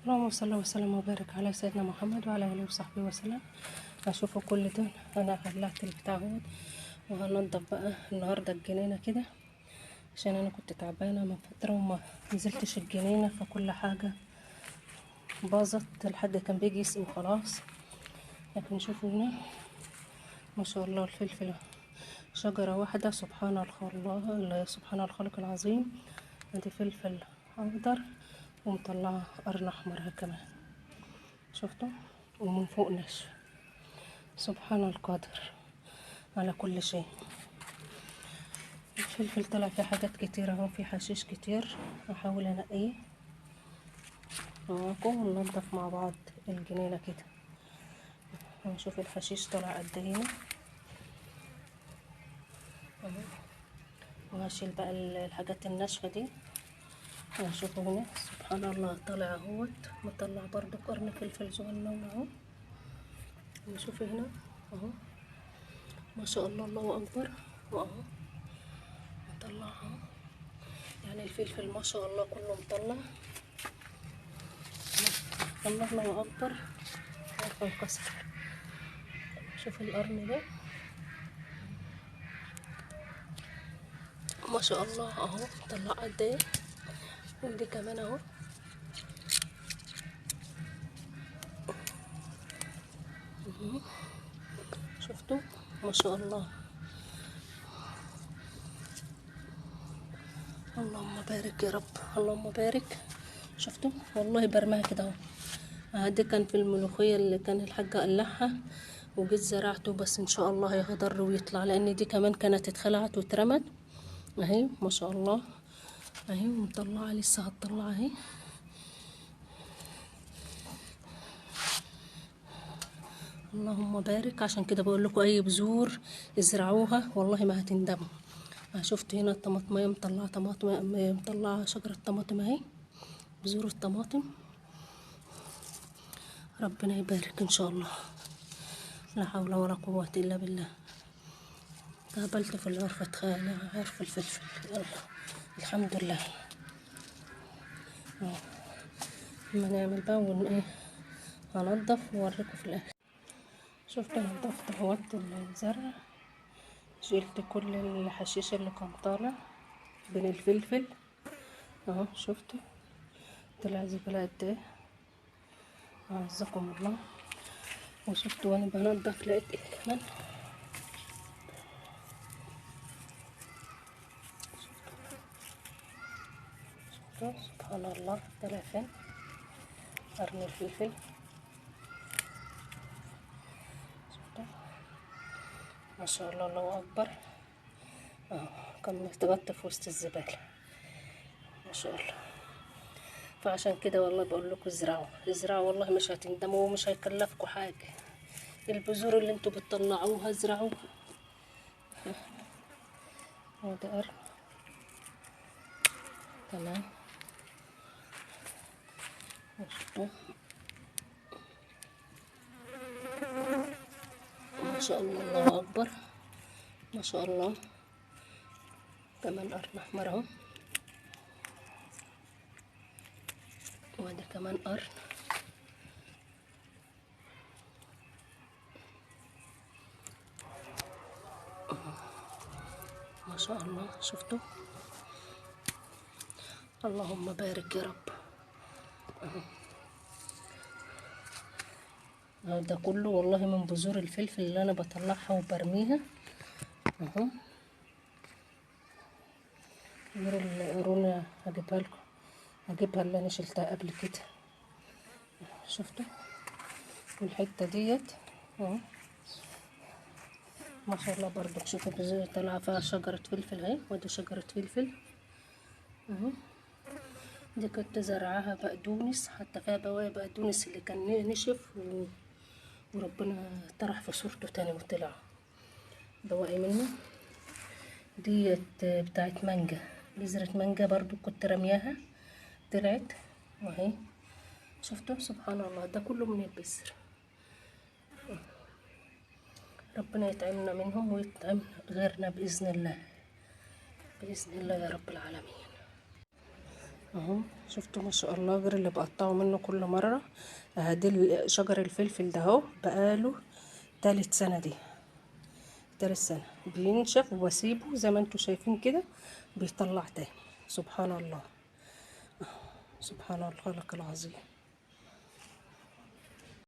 اللهم صل وسلم وبارك على سيدنا محمد وعلى اله وصحبه وسلم. هشوفوا كل دول. انا قلعت البتاع اهوت، وهنضف بقى النهارده الجنينه كده، عشان انا كنت تعبانه من فتره وما نزلتش الجنينه، فكل حاجه باظت. الحد كان بيجي يسقي وخلاص. لكن شوفوا هنا ما شاء الله الفلفل، شجره واحده. سبحان الخالق العظيم. ادي فلفل اخضر ومطلعه قرن احمر كمان، شفتوا؟ ومن فوق ناشف. سبحان القادر على كل شيء. الفلفل طلع فيه حاجات كتير اهو، في حشيش كتير. هحاول انقيه معاكم وننضف مع بعض الجنينه كده. ونشوف الحشيش طلع قد ايه هنا اهو. وهشيل بقى الحاجات الناشفه دي. هشوفوا هنا سبحان الله طالع اهوت، مطلع برضو قرن فلفل صغنن اهو. نشوف هنا اهو ما شاء الله، الله اكبر. واهو مطلع اهو، يعني الفلفل ما شاء الله كله مطلع. الله اكبر. عارفه انكسر. شوف القرن ده ما شاء الله اهو طلع قد ايه. ودي كمان اهو شفتوا ما شاء الله. اللهم بارك يا رب، اللهم بارك. شفتوا والله برمها كده اهو. هدي كان في الملوخيه اللي كان الحاجه قلعها، وجيت زرعته، بس ان شاء الله هيخضر ويطلع، لان دي كمان كانت اتخلعت واترمت اهي ما شاء الله اهي. ومطلعه لسه هتطلع اهي. اللهم بارك. عشان كده بقول لكم اي بذور ازرعوها والله ما هتندموا. شفت هنا الطماطمية مطلعه طماطم، مطلعه شجره طماطم اهي، بذور الطماطم. ربنا يبارك ان شاء الله. لا حول ولا قوه الا بالله. قابلت في الغرفه خالة عارف الفلفل. يلا الحمد لله. اما نعمل بقى ايه، هنضف واوريكم في الاخر. شفت نضفت اهوت الزرع، شلت كل الحشيش اللي كان طالع بين الفلفل اهو. شفتوا طلع زبالة قد ايه، اعزكم الله. وشفتوا وانا بنضف لقيت ايه كمان. شفتوا سبحان الله طلع فين قرن الفلفل. شفتوا ما شاء الله، الله اكبر اهو. كان متغطى في وسط الزبالة ما شاء الله. فعشان كده والله بقول لكم ازرعوا ازرعوا، والله مش هتندموا ومش هيكلفكم حاجة. البذور اللي انتوا بتطلعوها ازرعوها. وده قرن تمام. شفتوا ما شاء الله، الله اكبر ما شاء الله. كمان قرن احمر اهو. وده كمان قرن ما شاء الله. شفتوا اللهم بارك يا رب. ده كله والله من بذور الفلفل اللي انا بطلعها وبرميها اهو. غير القرون هجيبها لكم، هجيبها اللي انا شلتها قبل كده. شفتوا والحته ديت اهو ما شاء الله برضو. شوفوا بذور طالعه فيها شجره فلفل اهي. ودي شجره فلفل اهو. دي كنت زرعها بقدونس، حتى فيها بواقي بقدونس اللي كان نشف وربنا طرح في صورته تاني وطلع بواقي منه. ديت بتاعت مانجا، بذرة مانجا برضو كنت رمياها طلعت واهي. شفتوا سبحان الله، ده كله من البذر. ربنا يطعمنا منهم ويطعم غيرنا بإذن الله، بإذن الله يا رب العالمين. اهو شفتوا ما شاء الله، غير اللي بقطعه منه كل مره. ادي شجر الفلفل ده اهو بقاله تالت سنه دي، تالت سنه بينشف واسيبه زي ما انتوا شايفين كده بيطلع تاني. سبحان الله، سبحان الخالق العظيم.